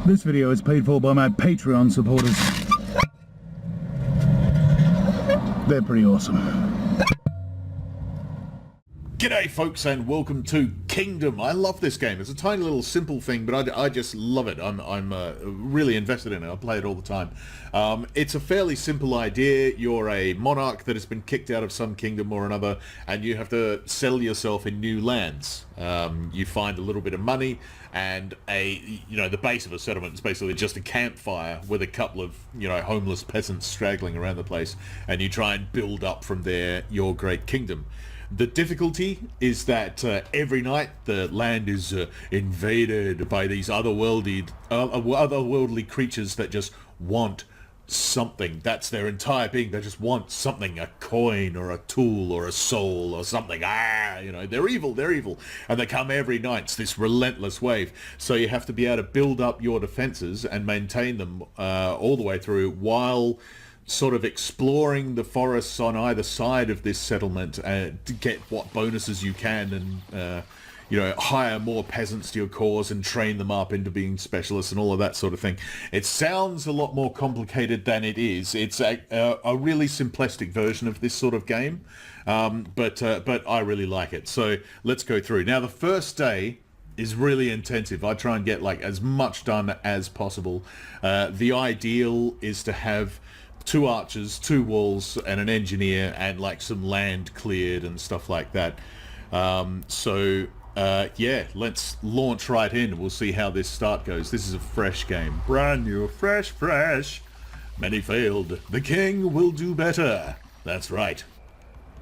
This video is paid for by my Patreon supporters. They're pretty awesome. G'day folks and welcome to Kingdom. I love this game. It's a tiny little simple thing, but I just love it. I'm really invested in it. I play it all the time. It's a fairly simple idea. You're a monarch that has been kicked out of some kingdom or another, and you have to settle yourself in new lands. You find a little bit of money, and the base of a settlement is basically just a campfire with a couple of homeless peasants straggling around the place, and you try and build up from there your great kingdom. The difficulty is that every night the land is invaded by these otherworldly creatures that just want something. That's their entire being. They just want something, a coin or a tool or a soul or something. They're evil, and they come every night. It's this relentless wave. So you have to be able to build up your defenses and maintain them all the way through, while sort of exploring the forests on either side of this settlement to get what bonuses you can, and hire more peasants to your cause and train them up into being specialists and all of that sort of thing. It sounds a lot more complicated than it is. It's a really simplistic version of this sort of game, but I really like it. So let's go through. Now, the first day is really intensive. I try and get as much done as possible. The ideal is to have 2 archers, 2 walls, and an engineer, and some land cleared and stuff like that. Yeah, let's launch right in. We'll see how this start goes. This is a fresh game. Brand new, fresh. Many failed. The king will do better. That's right.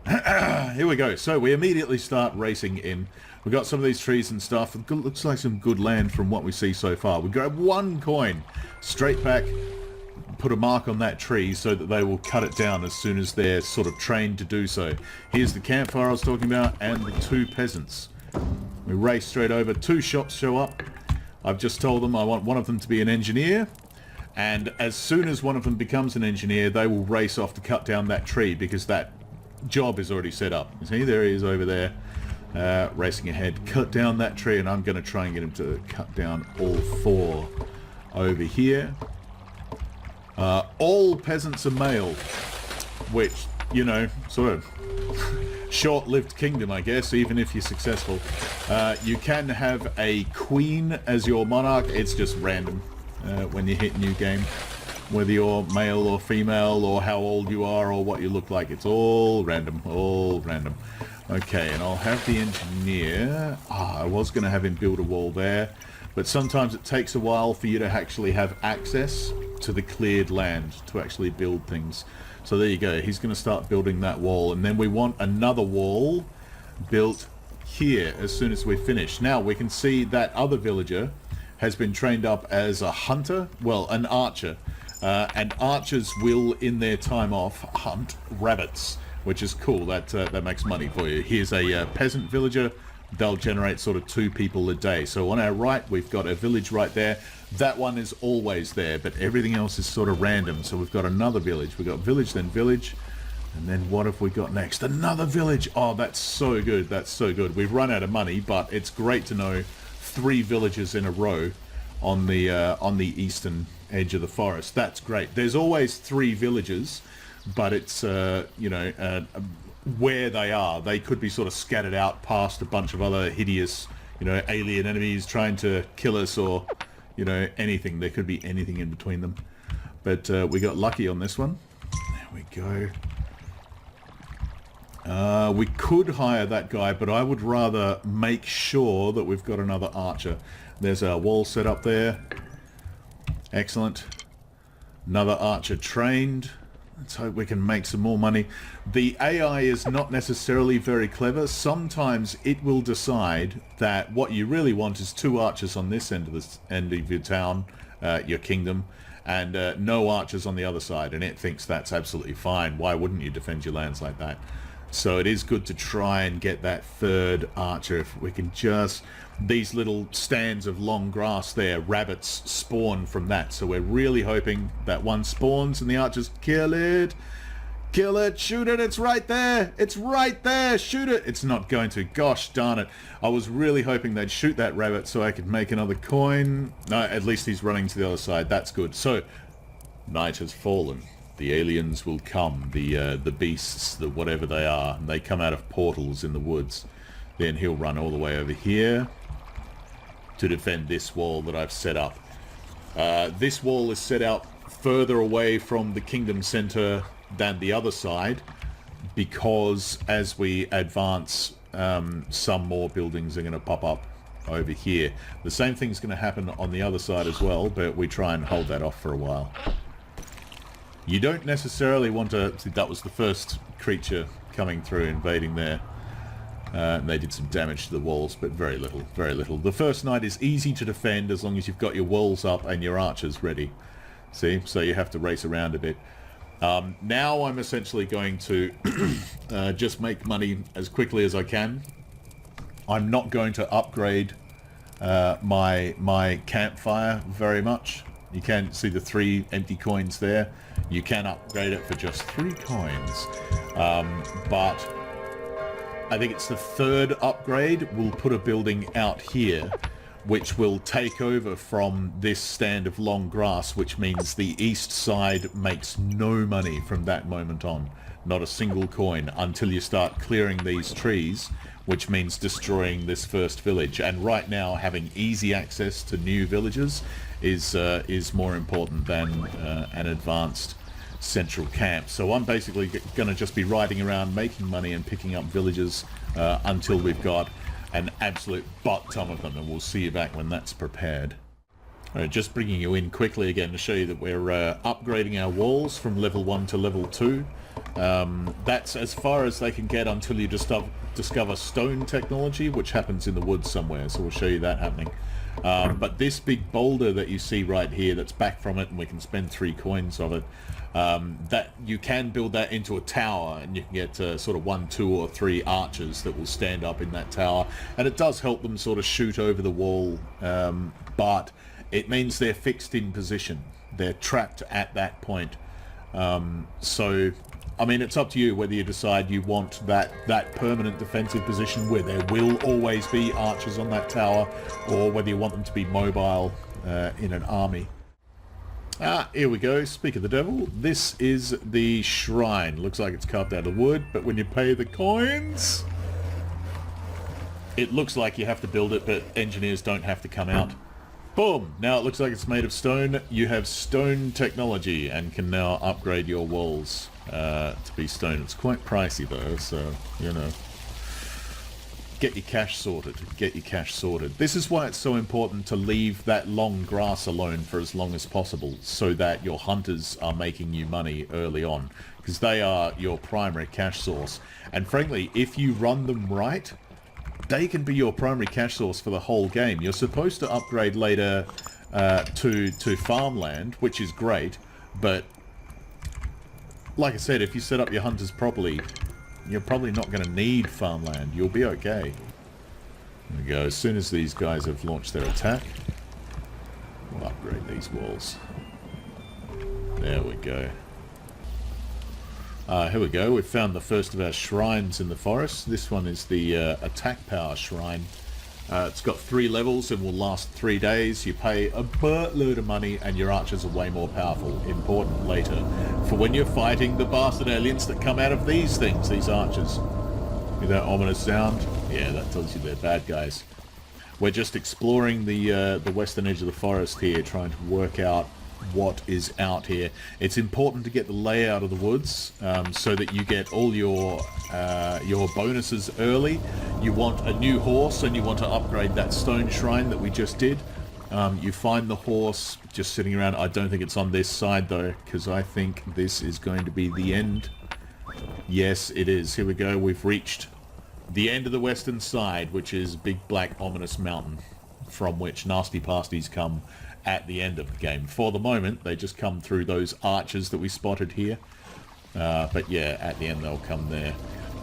Here we go. So we immediately start racing in. We've got some of these trees and stuff. It looks like some good land from what we see so far. We grab 1 coin, straight back, put a mark on that tree so that they will cut it down as soon as they're sort of trained to do so. Here's the campfire I was talking about, and the 2 peasants. We race straight over. 2 shops show up. I've just told them I want one of them to be an engineer, and as soon as one of them becomes an engineer, they will race off to cut down that tree, because that job is already set up. You see, there he is over there, racing ahead. Cut down that tree, and I'm going to try and get him to cut down all 4 over here. All peasants are male, which, sort of short-lived kingdom, I guess, even if you're successful. You can have a queen as your monarch. It's just random when you hit new game, whether you're male or female or how old you are or what you look like. It's all random, Okay, and I'll have the engineer. I was going to have him build a wall there, but sometimes it takes a while for you to actually have access to the cleared land to actually build things. So there you go. He's going to start building that wall, and then we want another wall built here as soon as we finish. Now we can see that other villager has been trained up as a hunter, well, an archer, and archers will, in their time off, hunt rabbits, which is cool. That makes money for you. Here's a peasant villager. They'll generate sort of 2 people a day. So on our right, we've got a village right there. That one is always there, but everything else is sort of random. So we've got another village. We've got village, then village. And then what have we got next? Another village. Oh, that's so good. That's so good. We've run out of money, but it's great to know 3 villages in a row on the eastern edge of the forest. That's great. There's always 3 villages, but it's, where they are. They could be sort of scattered out past a bunch of other hideous, alien enemies trying to kill us, or, anything. There could be anything in between them. But we got lucky on this one. There we go. We could hire that guy, but I would rather make sure that we've got another archer. There's our wall set up there. Excellent. Another archer trained. Let's hope we can make some more money. The AI is not necessarily very clever. Sometimes it will decide that what you really want is 2 archers on this end of your town, your kingdom, and no archers on the other side, and it thinks that's absolutely fine. Why wouldn't you defend your lands like that? So it is good to try and get that 3rd archer. If we can just... These little stands of long grass there, rabbits spawn from that. So we're really hoping that one spawns and the archers kill it. Kill it, shoot it, it's right there. It's right there, shoot it. It's not going to. Gosh darn it. I was really hoping they'd shoot that rabbit so I could make another coin. No, at least he's running to the other side. That's good. So, night has fallen. The aliens will come. The beasts, the whatever they are. And they come out of portals in the woods. Then he'll run all the way over here to defend this wall that I've set up. This wall is set out further away from the kingdom center than the other side, because as we advance, some more buildings are going to pop up over here. The same thing's going to happen on the other side as well, but we try and hold that off for a while. You don't necessarily want to... See, that was the first creature coming through, invading there. They did some damage to the walls, but very little, very little. The first night is easy to defend as long as you've got your walls up and your archers ready. See? So you have to race around a bit. Now I'm essentially going to just make money as quickly as I can. I'm not going to upgrade my campfire very much. You can see the 3 empty coins there. You can upgrade it for just 3 coins. But I think it's the 3rd upgrade. We'll put a building out here, which will take over from this stand of long grass, which means the east side makes no money from that moment on. Not a single coin until you start clearing these trees, which means destroying this first village. And right now, having easy access to new villages is more important than an advanced central camp. So I'm basically going to just be riding around making money and picking up villages until we've got an absolute butt ton of them, and we'll see you back when that's prepared. Just bringing you in quickly again to show you that we're upgrading our walls from level 1 to level 2. That's as far as they can get until you discover stone technology, which happens in the woods somewhere, so we'll show you that happening. But this big boulder that you see right here that's back from it, and we can spend 3 coins of it, that you can build that into a tower, and you can get sort of 1, 2 or 3 archers that will stand up in that tower, and it does help them sort of shoot over the wall, but it means they're fixed in position. They're trapped at that point. So I mean, it's up to you whether you decide you want that permanent defensive position where there will always be archers on that tower, or whether you want them to be mobile in an army. Here we go. Speak of the devil. This is the shrine. Looks like it's carved out of wood, but when you pay the coins, it looks like you have to build it, but engineers don't have to come out. Boom! Now it looks like it's made of stone. You have stone technology and can now upgrade your walls to be stone. It's quite pricey though, so, you know. Get your cash sorted. Get your cash sorted. This is why it's so important to leave that long grass alone for as long as possible, so that your hunters are making you money early on, because they are your primary cash source. And frankly, if you run them right, they can be your primary cash source for the whole game. You're supposed to upgrade later to farmland, which is great, but like I said, if you set up your hunters properly, you're probably not going to need farmland. You'll be okay. There we go. As soon as these guys have launched their attack, we'll upgrade these walls. There we go. Here we go. We've found the first of our shrines in the forest. This one is the attack power shrine. It's got 3 levels and will last 3 days. You pay a buttload of money and your archers are way more powerful. Important later for when you're fighting the bastard aliens that come out of these things, these archers. Hear that ominous sound? Yeah, that tells you they're bad guys. We're just exploring the western edge of the forest here, trying to work out what is out here. It's important to get the layout of the woods so that you get all your bonuses early. You want a new horse and you want to upgrade that stone shrine that we just did. You find the horse just sitting around. I don't think it's on this side though, because I think this is going to be the end. Yes, it is. Here we go. We've reached the end of the western side, which is big black ominous mountain from which nasty pasties come at the end of the game. For the moment, they just come through those arches that we spotted here. But yeah, at the end they'll come there.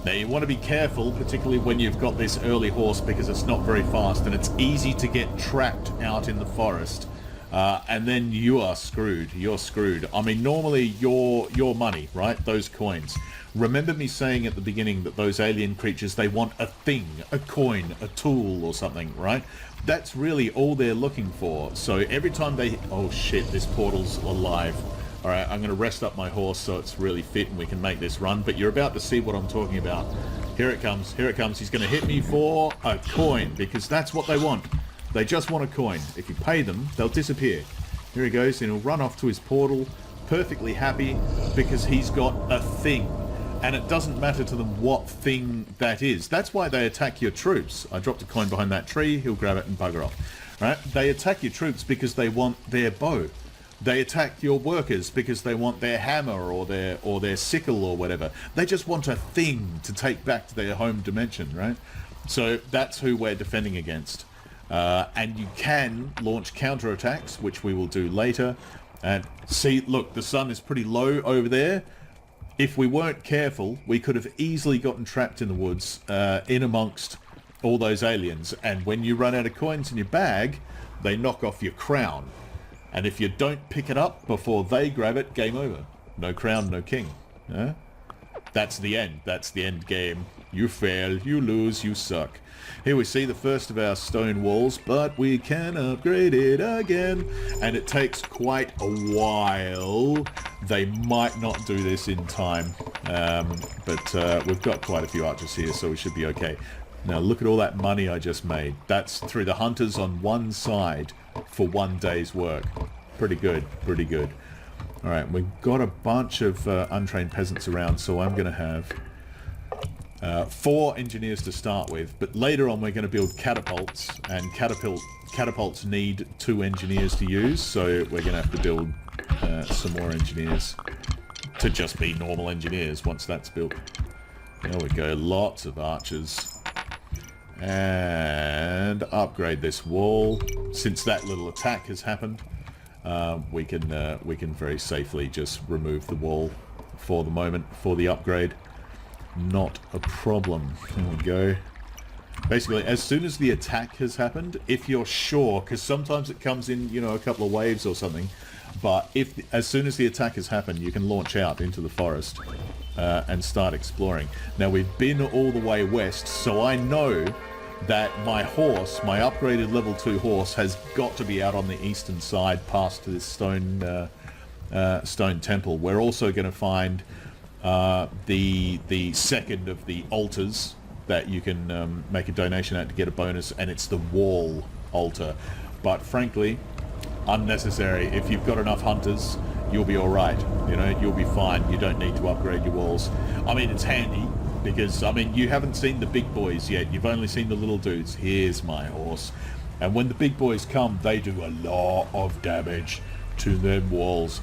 Now you want to be careful, particularly when you've got this early horse, because it's not very fast and it's easy to get trapped out in the forest and then you are screwed. You're screwed. I mean, normally your money, right? Those coins. Remember me saying at the beginning that those alien creatures, they want a thing, a coin, a tool or something, right? That's really all they're looking for. So every time they... Oh shit, this portal's alive. Alright, I'm going to rest up my horse so it's really fit and we can make this run. But you're about to see what I'm talking about. Here it comes. Here it comes. He's going to hit me for a coin because that's what they want. They just want a coin. If you pay them, they'll disappear. Here he goes, and he'll run off to his portal, perfectly happy, because he's got a thing. And it doesn't matter to them what thing that is. That's why they attack your troops. I dropped a coin behind that tree, he'll grab it and bugger off. Right? They attack your troops because they want their bow. They attack your workers because they want their hammer or their sickle or whatever. They just want a thing to take back to their home dimension, right? So that's who we're defending against. And you can launch counterattacks, which we will do later. And see, look, the sun is pretty low over there. If we weren't careful, we could have easily gotten trapped in the woods, in amongst all those aliens. And when you run out of coins in your bag, they knock off your crown. And if you don't pick it up before they grab it, game over. No crown, no king. That's the end. That's the end game. You fail, you lose, you suck. Here we see the first of our stone walls, but we can upgrade it again. And it takes quite a while. They might not do this in time. But we've got quite a few archers here, so we should be okay. Now look at all that money I just made. That's through the hunters on one side for one day's work. Pretty good, pretty good. Alright, we've got a bunch of untrained peasants around, so I'm going to have 4 engineers to start with, but later on we're going to build catapults, and catapults need 2 engineers to use, so we're going to have to build some more engineers to just be normal engineers once that's built. There we go, lots of archers. And upgrade this wall. Since that little attack has happened, we can very safely just remove the wall for the moment for the upgrade. Not a problem. There we go. Basically, as soon as the attack has happened, if you're sure, because sometimes it comes in, you know, a couple of waves or something, but as soon as the attack has happened, you can launch out into the forest and start exploring. Now, we've been all the way west, so I know that my horse, my upgraded level 2 horse, has got to be out on the eastern side past this stone temple. We're also going to find the second of the altars that you can make a donation at to get a bonus, and it's the wall altar. But frankly, unnecessary. If you've got enough hunters, you'll be alright. You know, you'll be fine. You don't need to upgrade your walls. I mean, it's handy because, I mean, you haven't seen the big boys yet. You've only seen the little dudes. Here's my horse. And when the big boys come, they do a lot of damage to them walls.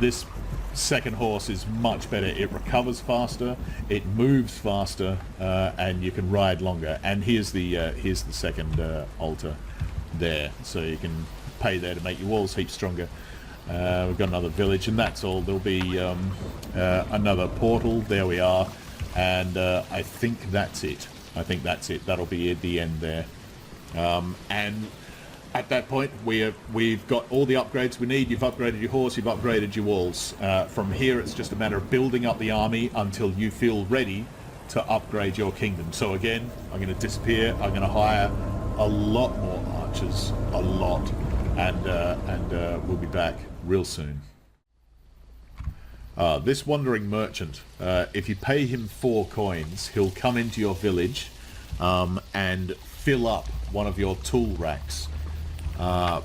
This second horse is much better. It recovers faster, it moves faster, and you can ride longer. And here's the second altar there, so you can pay there to make your walls heap stronger. We've got another village, and that's all. There'll be another portal. There we are, and I think that's it. I think that's it. That'll be at the end there. And at that point, we've got all the upgrades we need. You've upgraded your horse, you've upgraded your walls. From here, it's just a matter of building up the army until you feel ready to upgrade your kingdom. So again, I'm going to disappear. I'm going to hire a lot more archers, a lot, and we'll be back real soon. This wandering merchant, if you pay him 4 coins, he'll come into your village and fill up one of your tool racks. I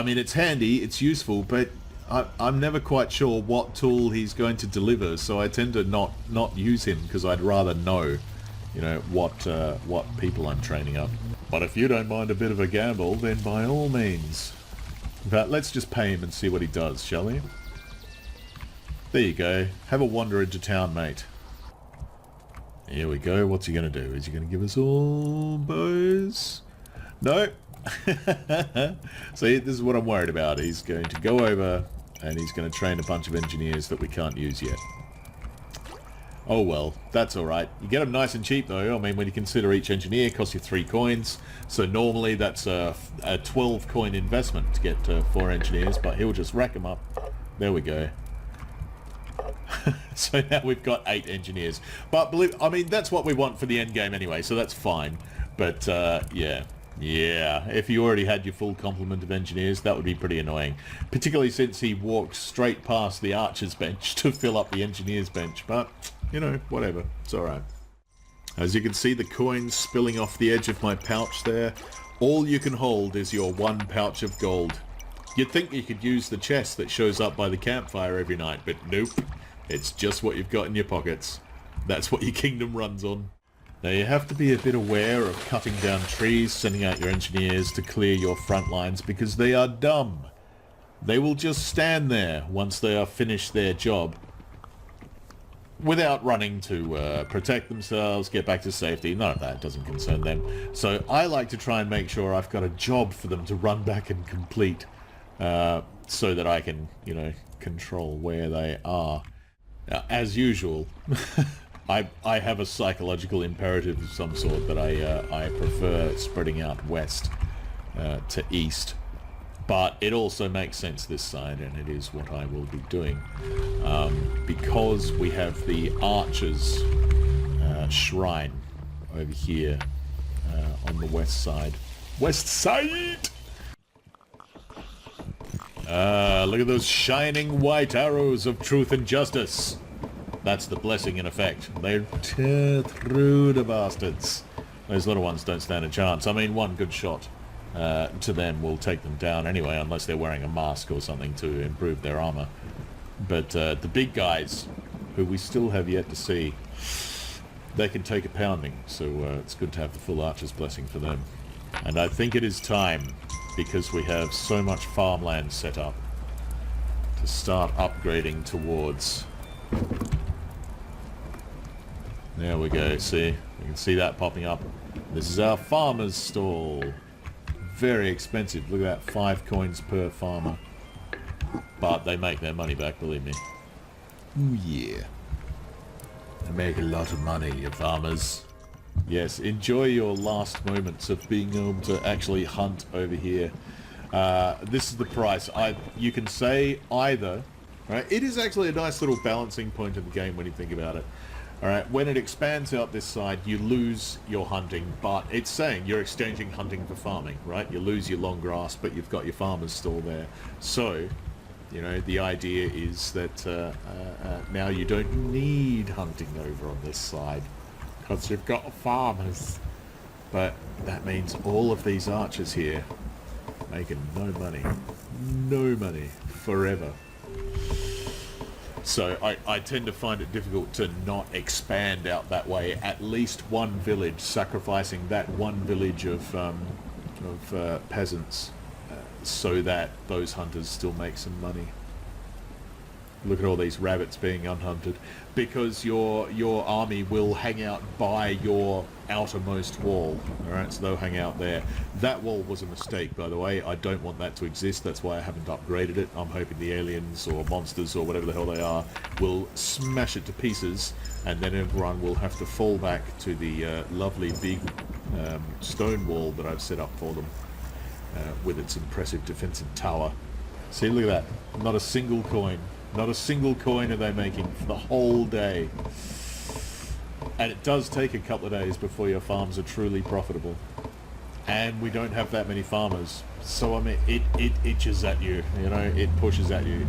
mean, it's handy, it's useful, but I'm never quite sure what tool he's going to deliver, so I tend to not use him because I'd rather know, you know, what people I'm training up. But if you don't mind a bit of a gamble, then by all means. In fact, let's just pay him and see what he does, shall we? There you go. Have a wander into town, mate. Here we go. What's he going to do? Is he going to give us all bows? No. See, this is what I'm worried about. He's going to go over and he's going to train a bunch of engineers that we can't use yet. Oh well, that's alright. You get them nice and cheap though. I mean, when you consider each engineer costs you 3 coins, so normally that's a 12 coin investment to get 4 engineers, but he'll just rack them up. There we go. So now we've got 8 engineers. But I mean, that's what we want for the end game anyway, so that's fine. But yeah, if you already had your full complement of engineers, that would be pretty annoying. Particularly since he walked straight past the archer's bench to fill up the engineer's bench. But, you know, whatever. It's alright. As you can see, the coins spilling off the edge of my pouch there. All you can hold is your 1 pouch of gold. You'd think you could use the chest that shows up by the campfire every night, but nope. It's just what you've got in your pockets. That's what your kingdom runs on. Now you have to be a bit aware of cutting down trees, sending out your engineers to clear your front lines, because they are dumb. They will just stand there once they are finished their job without running to protect themselves, get back to safety. None of that doesn't concern them. So I like to try and make sure I've got a job for them to run back and complete, so that I can, you know, control where they are. Now, as usual, I have a psychological imperative of some sort that I prefer spreading out west to east. But it also makes sense this side, and it is what I will be doing. Because we have the Archer's shrine over here on the west side. West side! Look at those shining white arrows of truth and justice. That's the blessing in effect. They tear through the bastards. Those little ones don't stand a chance. I mean, one good shot to them will take them down anyway, unless they're wearing a mask or something to improve their armor. But the big guys, who we still have yet to see, they can take a pounding. So it's good to have the full Archer's blessing for them. And I think it is time, because we have so much farmland set up, to start upgrading towards... There we go, see? You can see that popping up. This is our farmer's stall. Very expensive. Look at that, 5 coins per farmer. But they make their money back, believe me. Ooh yeah. They make a lot of money, your farmers. Yes, enjoy your last moments of being able to actually hunt over here. This is the price. You can say either, right? It is actually a nice little balancing point in the game when you think about it. Alright, when it expands out this side, you lose your hunting, but it's saying you're exchanging hunting for farming, right? You lose your long grass, but you've got your farmer's stall there. So, you know, the idea is that now you don't need hunting over on this side, because you've got farmers. But that means all of these archers here making no money forever. So I tend to find it difficult to not expand out that way. At least one village, sacrificing that one village of peasants, so that those hunters still make some money. Look at all these rabbits being unhunted, because your army will hang out by your outermost wall. Alright, so they'll hang out there. That wall was a mistake, by the way. I don't want that to exist. That's why I haven't upgraded it. I'm hoping the aliens or monsters or whatever the hell they are will smash it to pieces, and then everyone will have to fall back to the lovely big stone wall that I've set up for them, with its impressive defensive tower. See, look at that. Not a single coin. Not a single coin are they making for the whole day. And it does take a couple of days before your farms are truly profitable. And we don't have that many farmers. So, I mean, it itches at you, you know, it pushes at you.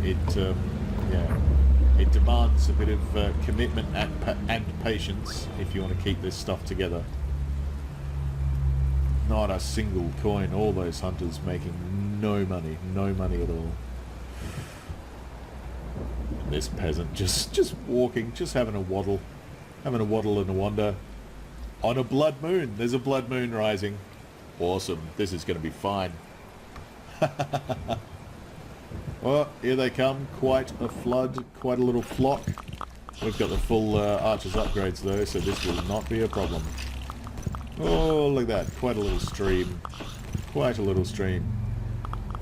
It demands a bit of commitment and patience if you want to keep this stuff together. Not a single coin. All those hunters making no money at all. This peasant just walking, just having a waddle and a wander on a blood moon. There's a blood moon rising. Awesome. This is going to be fine. Well, here they come. Quite a flood, quite a little flock. We've got the full archers upgrades though, so this will not be a problem. Oh, look at that. Quite a little stream. Quite a little stream.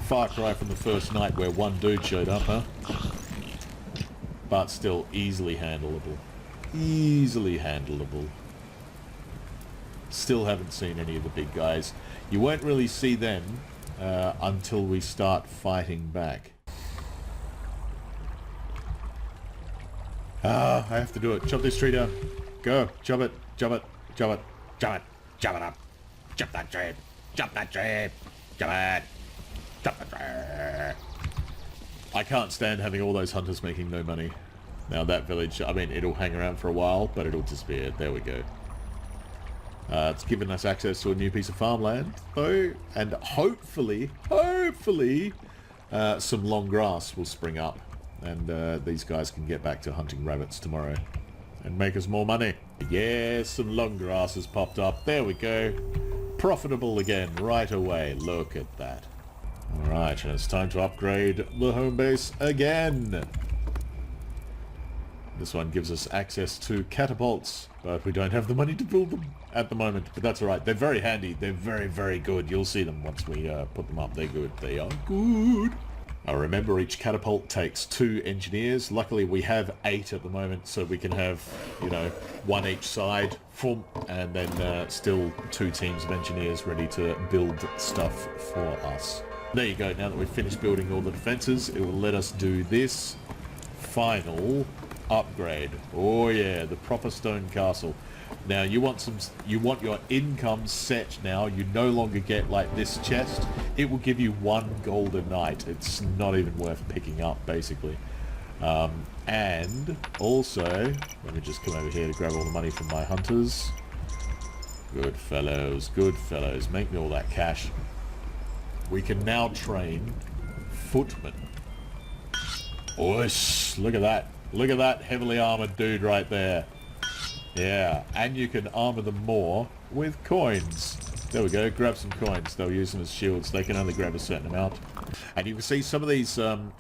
Far cry from the first night where one dude showed up, huh? But still easily handleable. Easily handleable. Still haven't seen any of the big guys. You won't really see them until we start fighting back. I have to do it. Chop this tree down. Go. Chop it. Chop it. Chop it. Chop it. Chop it up. Chop that tree. Chop that tree. Chop it. Chop that tree. I can't stand having all those hunters making no money. Now that village, I mean, it'll hang around for a while, but it'll disappear. There we go. It's given us access to a new piece of farmland, though, and hopefully, some long grass will spring up, and these guys can get back to hunting rabbits tomorrow and make us more money. Yes, some long grass has popped up. There we go. Profitable again right away. Look at that. Alright, and it's time to upgrade the home base again. This one gives us access to catapults, but we don't have the money to build them at the moment. But that's alright. They're very handy. They're very, very good. You'll see them once we put them up. They're good. They are good. Now remember, each catapult takes 2 engineers. Luckily, we have 8 at the moment, so we can have, you know, 1 each side, and then still 2 teams of engineers ready to build stuff for us. There you go. Now that we've finished building all the defenses, it will let us do this final upgrade. Oh yeah, the proper stone castle. Now you want your income set now. You no longer get like this chest. It will give you 1 gold a night. It's not even worth picking up, basically. And also, let me just come over here to grab all the money from my hunters. Good fellows, make me all that cash. We can now train footmen. Oish, look at that. Look at that heavily armored dude right there. Yeah, and you can armor them more with coins. There we go, grab some coins. They'll use them as shields. They can only grab a certain amount. And you can see some of these,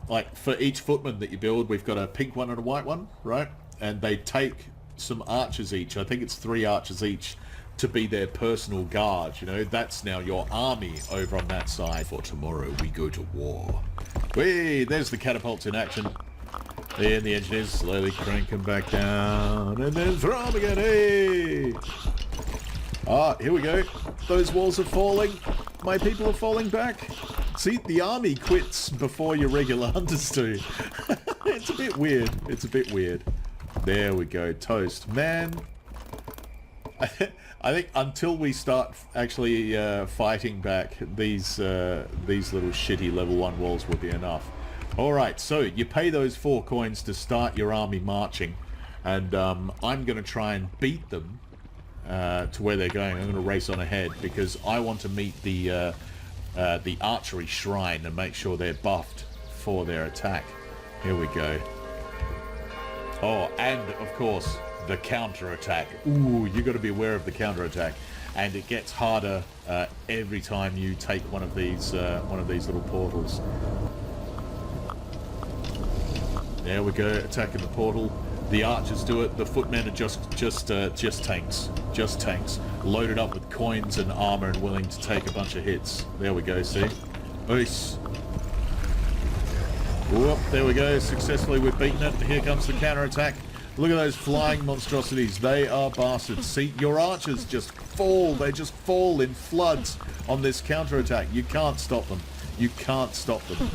like for each footman that you build, we've got a pink one and a white one, right? And they take some archers each. I think it's 3 archers each to be their personal guard. You know, that's now your army over on that side. For tomorrow, we go to war. Whee! There's the catapults in action. And the engineers slowly crank them back down and then throw them again. Hey! Ah, here we go. Those walls are falling. My people are falling back. See, the army quits before your regular hunters do. It's a bit weird. It's a bit weird. There we go. Toast. Man, I think until we start actually fighting back, these little shitty level 1 walls will be enough. Alright, so you pay those 4 coins to start your army marching, and I'm going to try and beat them to where they're going. I'm going to race on ahead because I want to meet the archery shrine and make sure they're buffed for their attack. Here we go. Oh, and of course, the counter-attack. Ooh, you got to be aware of the counter-attack. And it gets harder every time you take one of these little portals. There we go, attacking the portal. The archers do it. The footmen are just tanks. Just tanks. Loaded up with coins and armor and willing to take a bunch of hits. There we go, see? Ois. Whoop, there we go. Successfully we've beaten it. Here comes the counterattack. Look at those flying monstrosities. They are bastards. See, your archers just fall. They just fall in floods on this counterattack. You can't stop them. You can't stop them.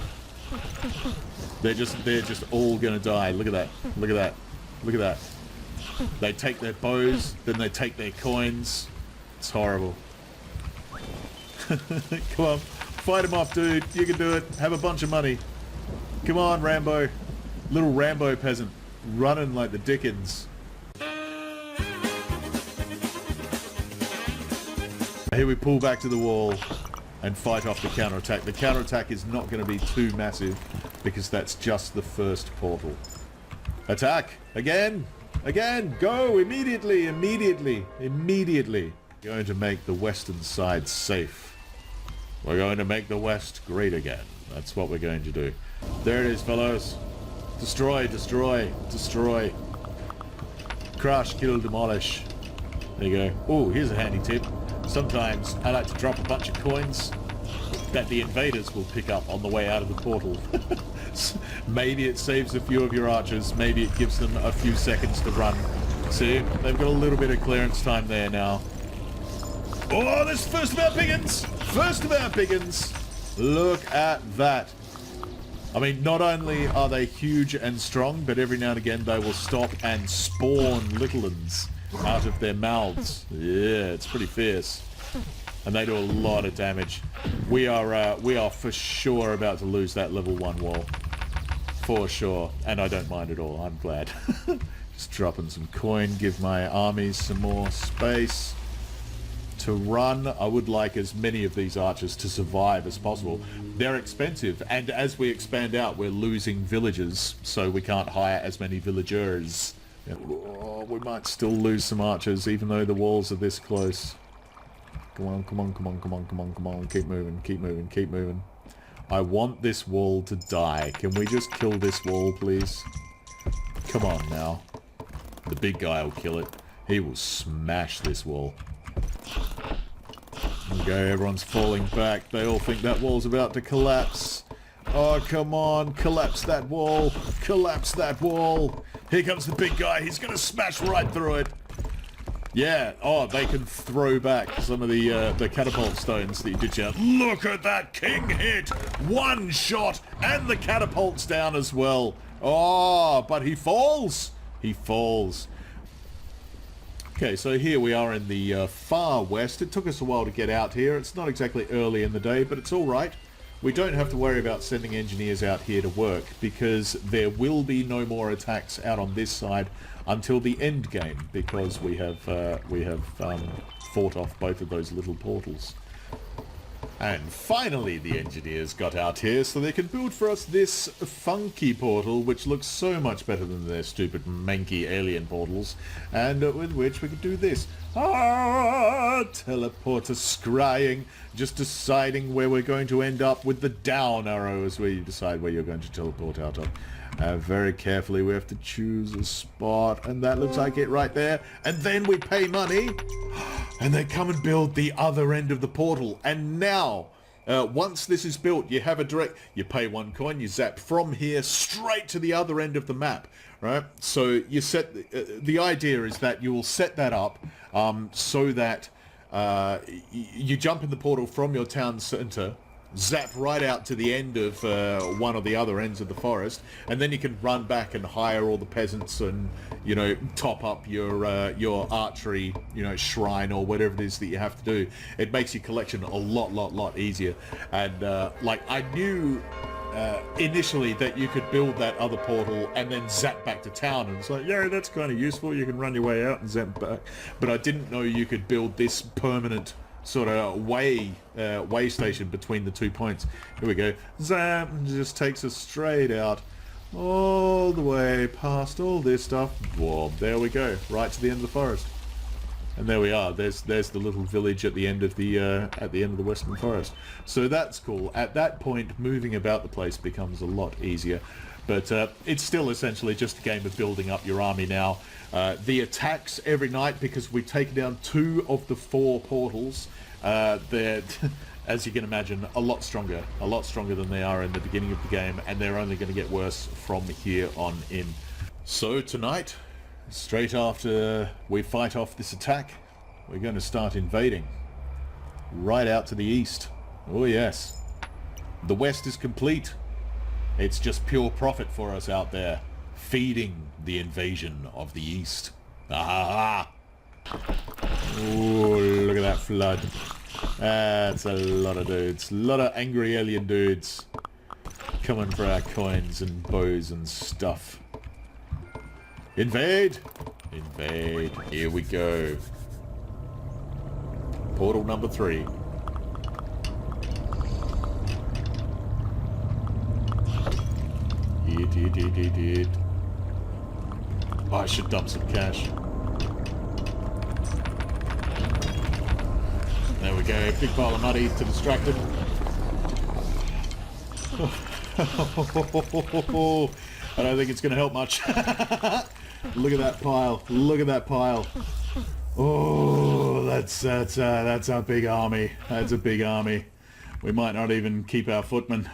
They're just all gonna die. Look at that. Look at that. Look at that. They take their bows, then they take their coins. It's horrible. Come on. Fight him off, dude. You can do it. Have a bunch of money. Come on, Rambo. Little Rambo peasant. Running like the Dickens. Here we pull back to the wall and fight off the counterattack. The counterattack is not going to be too massive because that's just the first portal. Attack! Again! Again! Go! Immediately! Immediately! Immediately! We're going to make the western side safe. We're going to make the west great again. That's what we're going to do. There it is, fellows. Destroy, destroy, destroy. Crush, kill, demolish. There you go. Oh, here's a handy tip. Sometimes I like to drop a bunch of coins that the invaders will pick up on the way out of the portal. Maybe it saves a few of your archers. Maybe it gives them a few seconds to run. See, they've got a little bit of clearance time there now. Oh, this first of our biggins! First of our biggins! Look at that. I mean, not only are they huge and strong, but every now and again they will stop and spawn little uns out of their mouths. Yeah, it's pretty fierce. And they do a lot of damage. We are for sure about to lose that level 1 wall. For sure. And I don't mind at all. I'm glad. Just dropping some coin, give my armies some more space to run. I would like as many of these archers to survive as possible. They're expensive, and as we expand out, we're losing villages, so we can't hire as many villagers. Oh, we might still lose some archers, even though the walls are this close. Come on, come on, come on, come on, come on, come on. Keep moving, keep moving, keep moving. I want this wall to die. Can we just kill this wall, please? Come on now. The big guy will kill it. He will smash this wall. Okay, everyone's falling back. They all think that wall's about to collapse. Oh, come on. Collapse that wall. Collapse that wall. Here comes the big guy. He's going to smash right through it. Yeah. Oh, they can throw back some of the catapult stones that you did out. Look at that king hit. One shot and the catapult's down as well. Oh, but he falls. He falls. Okay, so here we are in the far west. It took us a while to get out here. It's not exactly early in the day, but it's all right. We don't have to worry about sending engineers out here to work because there will be no more attacks out on this side until the end game because we have fought off both of those little portals. And finally the engineers got out here so they can build for us this funky portal which looks so much better than their stupid manky alien portals, and with which we could do this. Ah, teleporter scrying, just deciding where we're going to end up with the down arrow is where you decide where you're going to teleport out of. Very carefully we have to choose a spot, and that looks like it right there, and then we pay money and they come and build the other end of the portal. And now once this is built, you have a direct, you pay 1 coin, you zap from here straight to the other end of the map, right? So you set the idea is that you will set that up so that you jump in the portal from your town center, zap right out to the end of one of the other ends of the forest, and then you can run back and hire all the peasants and, you know, top up your archery, you know, shrine or whatever it is that you have to do. It makes your collection a lot easier. And like I knew initially that you could build that other portal and then zap back to town, and it's like, yeah, that's kind of useful. You can run your way out and zap back. But I didn't know you could build this permanent sort of way station between the 2 points. Here we go. Zap, and just takes us straight out all the way past all this stuff. Whoa, there we go, right to the end of the forest. And there we are. There's the little village at the end of the western forest. So that's cool. At that point, moving about the place becomes a lot easier. But it's still essentially just a game of building up your army now. The attacks every night, because we've taken down 2 of the 4 portals, they're, as you can imagine, a lot stronger than they are in the beginning of the game, and they're only going to get worse from here on in. So tonight, straight after we fight off this attack, we're going to start invading. Right out to the east. Oh yes. The west is complete. It's just pure profit for us out there, feeding the invasion of the east. Ah! Oh, look at that flood. That's a lot of dudes. A lot of angry alien dudes coming for our coins and bows and stuff. Invade! Invade. Here we go. Portal number 3. Hit. Oh, I should dump some cash. There we go. Big pile of money to distract him. I don't think it's going to help much. Look at that pile. Look at that pile. Oh, that's a big army. That's a big army. We might not even keep our footmen.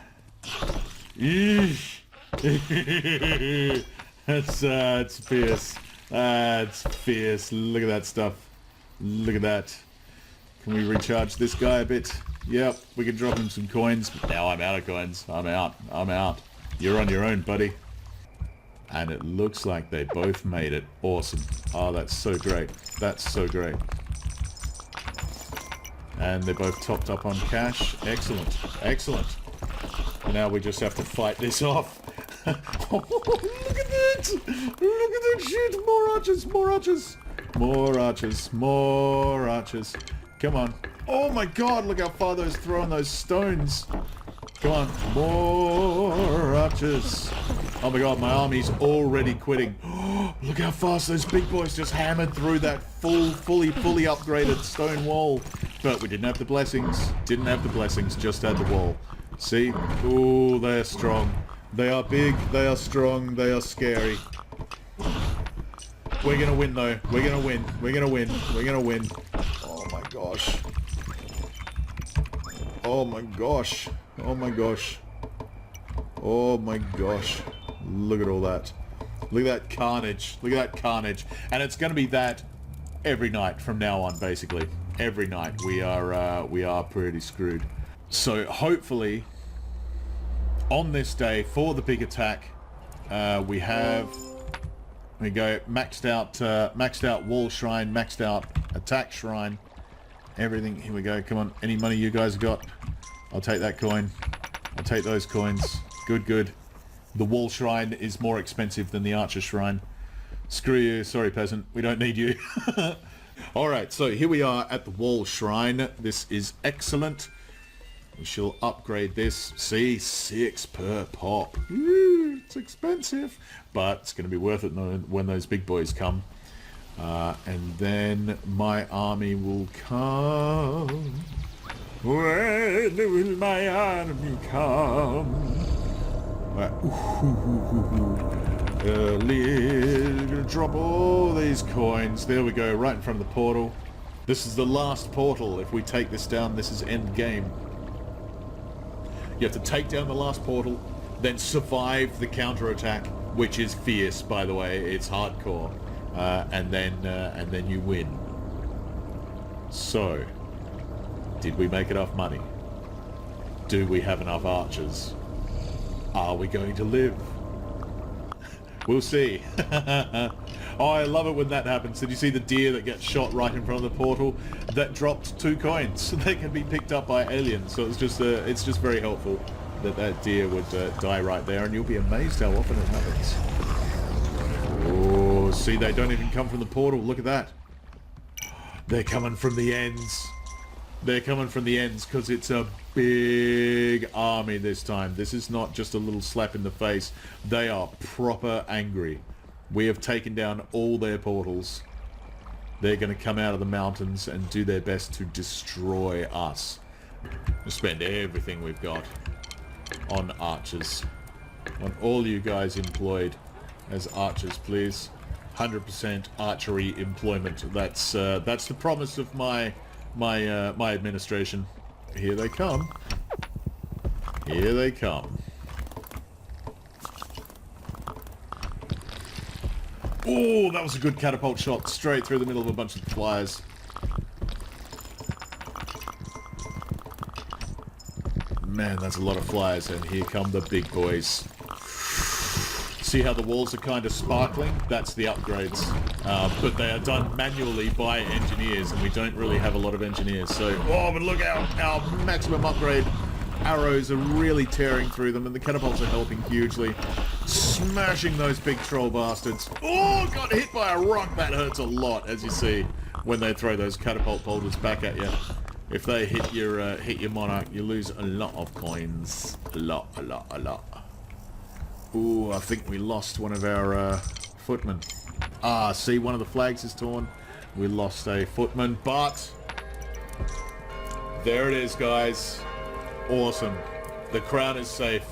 Eesh. It's fierce. That's fierce. Look at that stuff. Look at that. Can we recharge this guy a bit? Yep, we can drop him some coins. Now I'm out of coins. I'm out. You're on your own, buddy. And it looks like they both made it. Awesome. Oh, that's so great. That's so great. And they're both topped up on cash. Excellent. Excellent. Now we just have to fight this off. Oh, look at that! Look at that shit! More archers! More archers! More archers! More archers! Come on. Oh my god, look how far those throwing those stones. Come on. More archers. Oh my god, my army's already quitting. Look how fast those big boys just hammered through that fully upgraded stone wall. But we didn't have the blessings. Didn't have the blessings, just had the wall. See? Ooh, they're strong. They are big, they are strong, they are scary. We're gonna win though. We're gonna win. We're gonna win. We're gonna win. Oh my gosh. Oh my gosh. Oh my gosh. Oh my gosh. Look at all that. Look at that carnage. Look at that carnage. And it's gonna be that every night from now on, basically. Every night we are pretty screwed. So hopefully on this day for the big attack, we go maxed out wall shrine, maxed out attack shrine, everything. Here we go. Come on, any money you guys got? I'll take that coin. I'll take those coins. Good. The wall shrine is more expensive than the archer shrine. Screw you. Sorry, peasant. We don't need you. Alright, so here we are at the wall shrine. This is excellent. We shall upgrade this. See, 6 per pop. Ooh, it's expensive, but it's going to be worth it when those big boys come. And then my army will come. When will my army come? Gonna drop all these coins. There we go, right in front of the portal. This is the last portal. If we take this down, this is end game. You have to take down the last portal, then survive the counterattack, which is fierce, by the way. It's hardcore, and then you win. So, did we make enough money? Do we have enough archers? Are we going to live? We'll see. Oh, I love it when that happens. Did you see the deer that gets shot right in front of the portal? That dropped 2 coins. They can be picked up by aliens. So it's just very helpful that deer would die right there, and you'll be amazed how often it happens. Oh, see, they don't even come from the portal. Look at that. They're coming from the ends. They're coming from the ends because it's a big army this time. This is not just a little slap in the face. They are proper angry. We have taken down all their portals. They're going to come out of the mountains and do their best to destroy us. We'll spend everything we've got on archers. On all you guys employed as archers, please. 100% archery employment. That's the promise of my administration. Here they come. Here they come. Oh, that was a good catapult shot straight through the middle of a bunch of flyers. Man, that's a lot of flyers, and here come the big boys. See how the walls are kind of sparkling? That's the upgrades. But they are done manually by engineers, and we don't really have a lot of engineers. So, oh, but look out! Our maximum upgrade arrows are really tearing through them, and the catapults are helping hugely. Smashing those big troll bastards. Oh, got hit by a rock. That hurts a lot, as you see, when they throw those catapult boulders back at you. If they hit your monarch, you lose a lot of coins. A lot. Ooh, I think we lost one of our footmen. Ah, see, one of the flags is torn. We lost a footman, but there it is, guys. Awesome. The crown is safe.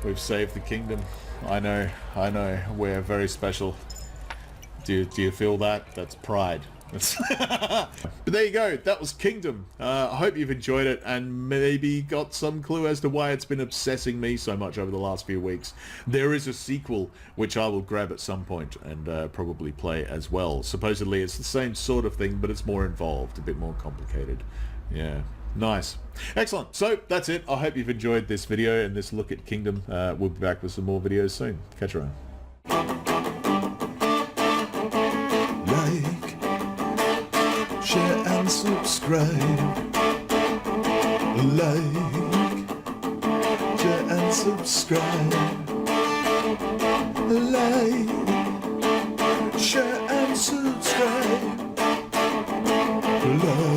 We've saved the kingdom. I know. We're very special. Do you feel that? That's pride. But there you go, that was Kingdom. I hope you've enjoyed it and maybe got some clue as to why it's been obsessing me so much over the last few weeks. There is a sequel which I will grab at some point and probably play as well. Supposedly it's the same sort of thing, but it's more involved, a bit more complicated. Yeah, nice. Excellent. So that's it. I hope you've enjoyed this video and this look at Kingdom. We'll be back with some more videos soon. Catch you around. Like, share and subscribe. Like, share and subscribe. Like, share and subscribe. Like,